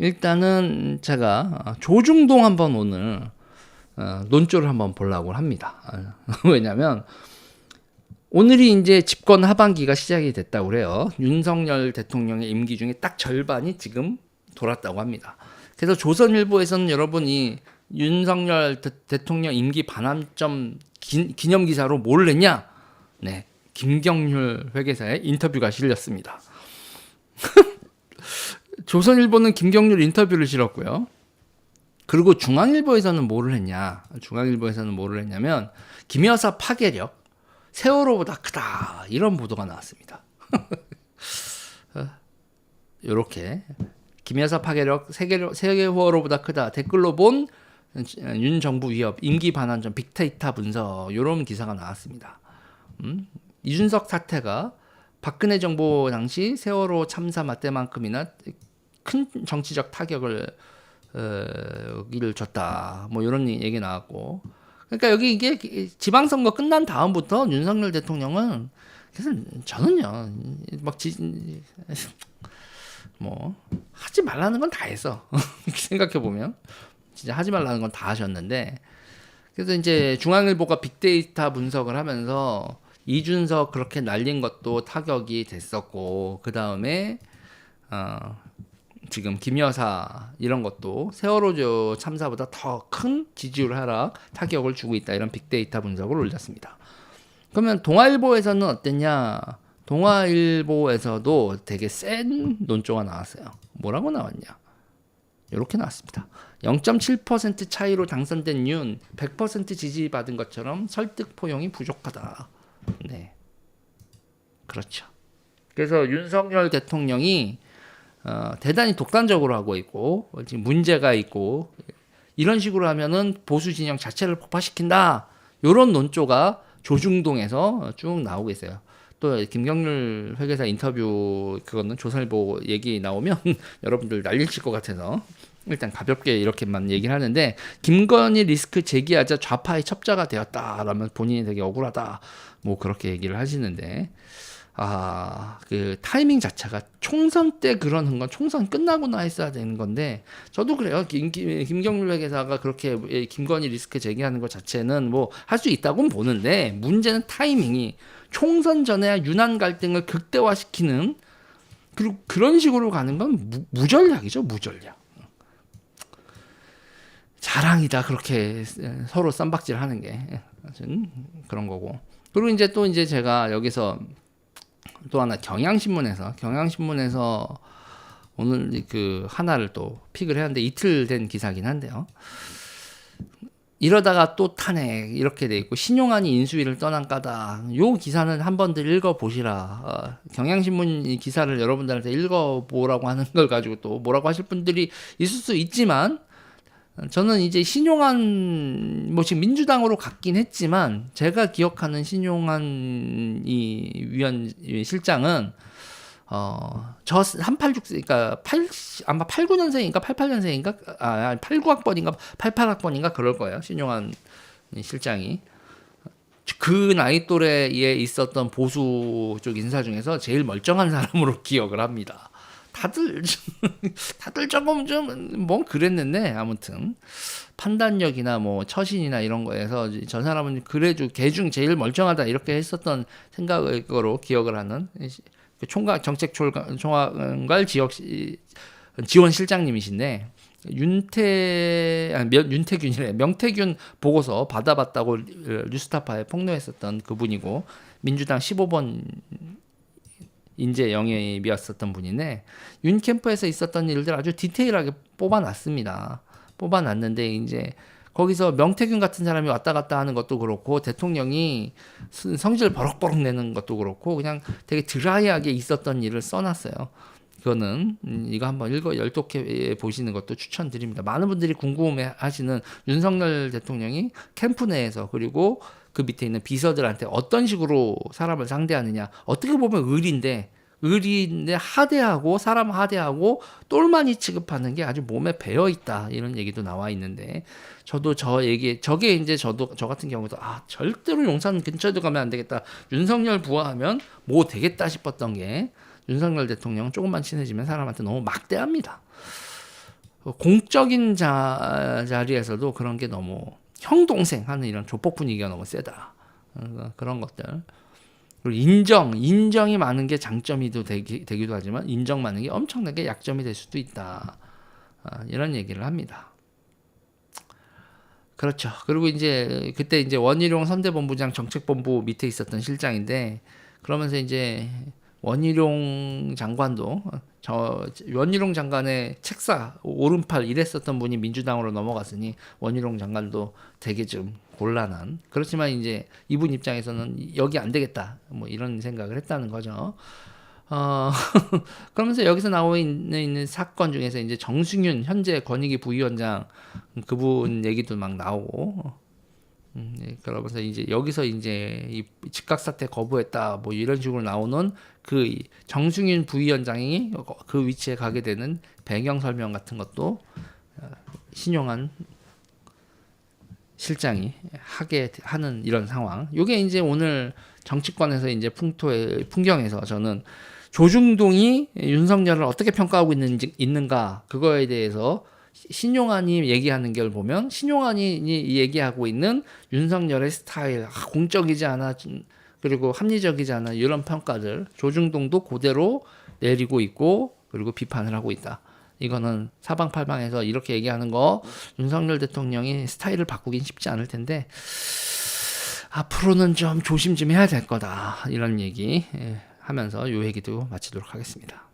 일단은 제가 조중동 한번 오늘 논조를 한번 보려고 합니다. 왜냐하면 오늘이 이제 집권 하반기가 시작이 됐다고 그래요. 윤석열 대통령의 임기 중에 딱 절반이 지금 돌았다고 합니다. 그래서 조선일보에서는 여러분이 윤석열 대통령 임기 반환점 기념 기사로 뭘 냈냐? 네, 김경률 회계사의 인터뷰가 실렸습니다. 조선일보는 김경률 인터뷰를 실었고요. 그리고 중앙일보에서는 뭐를 했냐? 중앙일보에서는 뭐를 했냐면 김여사 파괴력 세월호보다 크다 이런 보도가 나왔습니다. 이렇게 김여사 파괴력 세월호보다 크다 댓글로 본 윤 정부 위협 임기 반환점 빅데이터 분석 이런 기사가 나왔습니다. 이준석 사태가 박근혜 정부 당시 세월호 참사 맞대만큼이나 큰 정치적 타격을 줬다. 뭐 이런 얘기 나왔고. 그러니까 여기 이게 지방선거 끝난 다음부터 윤석열 대통령은 그래서 저는요 뭐 하지 말라는 건 다 했어. 생각해 보면 진짜 하지 말라는 건 다 하셨는데 그래서 이제 중앙일보가 빅데이터 분석을 하면서 이준석 그렇게 날린 것도 타격이 됐었고 그 다음에 지금 김여사 이런 것도 세월호 참사보다 더 큰 지지율 하락 타격을 주고 있다 이런 빅데이터 분석을 올렸습니다. 그러면 동아일보에서는 어땠냐? 동아일보에서도 되게 센 논조가 나왔어요. 뭐라고 나왔냐? 이렇게 나왔습니다. 0.7% 차이로 당선된 윤 100% 지지받은 것처럼 설득 포용이 부족하다. 네, 그렇죠. 그래서 윤석열 대통령이 대단히 독단적으로 하고 있고 지금 문제가 있고 이런 식으로 하면은 보수 진영 자체를 폭파시킨다. 이런 논조가 조중동에서 쭉 나오고 있어요. 또 김경률 회계사 인터뷰 그거는 조선일보 얘기 나오면 여러분들 난리칠 것 같아서 일단 가볍게 이렇게만 얘기를 하는데 김건희 리스크 제기하자 좌파의 첩자가 되었다라면 본인이 되게 억울하다. 뭐 그렇게 얘기를 하시는데 그 타이밍 자체가 총선 때 그러는 건 총선 끝나고나 했어야 되는 건데 저도 그래요. 김경률 회계사가 그렇게 김건희 리스크 제기하는 것 자체는 뭐 할 수 있다고는 보는데 문제는 타이밍이 총선 전에 유난 갈등을 극대화시키는 그리고 그런 식으로 가는 건 무전략이죠. 무전략. 자랑이다. 그렇게 서로 쌈박질 하는 게 그런 거고. 그리고 이제 제가 여기서 또 하나 경향신문에서 오늘 그 하나를 또 픽을 했는데 이틀 된 기사긴 한데요. 이러다가 또 탄핵 이렇게 돼 있고 신용환이 인수위를 떠난 까닭. 요 기사는 한 번들 읽어보시라. 경향신문 이 기사를 여러분들한테 읽어보라고 하는 걸 가지고 또 뭐라고 하실 분들이 있을 수 있지만 저는 이제 신용환 뭐 지금 민주당으로 갔긴 했지만 제가 기억하는 신용환 이 실장은 저 386 그러니까 아마 89년생인가 88년생인가 89학번인가 88학번인가 그럴 거예요. 신용환 실장이 그 나이 또래에 있었던 보수 쪽 인사 중에서 제일 멀쩡한 사람으로 기억을 합니다. 다들 조금 좀 뭐 그랬는데 아무튼 판단력이나 뭐 처신이나 이런 거에서 저 사람은 그래도 걔중 제일 멀쩡하다 이렇게 했었던 생각으로 기억을 하는 총괄 정책 총괄 지원 실장님이신데 명태균 보고서 받아봤다고 뉴스타파에 폭로했었던 그분이고 민주당 15번 인재 영입이었었던 분인데 윤 캠프에서 있었던 일들 아주 디테일하게 뽑아놨습니다. 뽑아놨는데 이제 거기서 명태균 같은 사람이 왔다 갔다 하는 것도 그렇고 대통령이 성질 버럭버럭 내는 것도 그렇고 그냥 되게 드라이하게 있었던 일을 써놨어요. 그거는 이거 한번 열독해 보시는 것도 추천드립니다. 많은 분들이 궁금해하시는 윤석열 대통령이 캠프 내에서 그리고 그 밑에 있는 비서들한테 어떤 식으로 사람을 상대하느냐. 어떻게 보면 의리인데 하대하고 사람 하대하고 똘마니 취급하는 게 아주 몸에 배어 있다. 이런 얘기도 나와 있는데 저도 저게 이제 저 같은 경우도 절대로 용산 근처에도 가면 안 되겠다. 윤석열 부하하면 뭐 되겠다 싶었던 게 윤석열 대통령 조금만 친해지면 사람한테 너무 막대합니다. 공적인 자리에서도 그런 게 너무 형 동생 하는 이런 조폭 분위기가 너무 세다. 그런 것들. 그리고 인정이 많은 게 장점이 되기도 하지만 인정 많은 게 엄청나게 약점이 될 수도 있다. 이런 얘기를 합니다. 그렇죠. 그리고 이제 그때 이제 원희룡 선대본부장 정책본부 밑에 있었던 실장인데 그러면서 이제 원희룡 장관도 원희룡 장관의 책사 오른팔 이랬었던 분이 민주당으로 넘어갔으니 원희룡 장관도 되게 좀 곤란한. 그렇지만 이제 이분 입장에서는 여기 안 되겠다. 뭐 이런 생각을 했다는 거죠. 그러면서 여기서 나오고 있는 사건 중에서 이제 정승윤 현재 권익위 부위원장 그분 얘기도 막 나오고, 그러면서 이제 여기서 이제 이 즉각 사퇴 거부했다 뭐 이런 식으로 나오는 그 정승윤 부위원장이 그 위치에 가게 되는 배경 설명 같은 것도 신용한 실장이 하게 하는 이런 상황. 요게 이제 오늘 정치권에서 이제 풍경에서 저는 조중동이 윤석열을 어떻게 평가하고 있는가 그거에 대해서 신용환이 얘기하는 걸 보면 신용환이 얘기하고 있는 윤석열의 스타일 공적이지 않아 그리고 합리적이지 않아 이런 평가들 조중동도 그대로 내리고 있고 그리고 비판을 하고 있다. 이거는 사방팔방에서 이렇게 얘기하는 거 윤석열 대통령이 스타일을 바꾸긴 쉽지 않을 텐데 앞으로는 좀 조심 좀 해야 될 거다 이런 얘기 하면서 이 얘기도 마치도록 하겠습니다.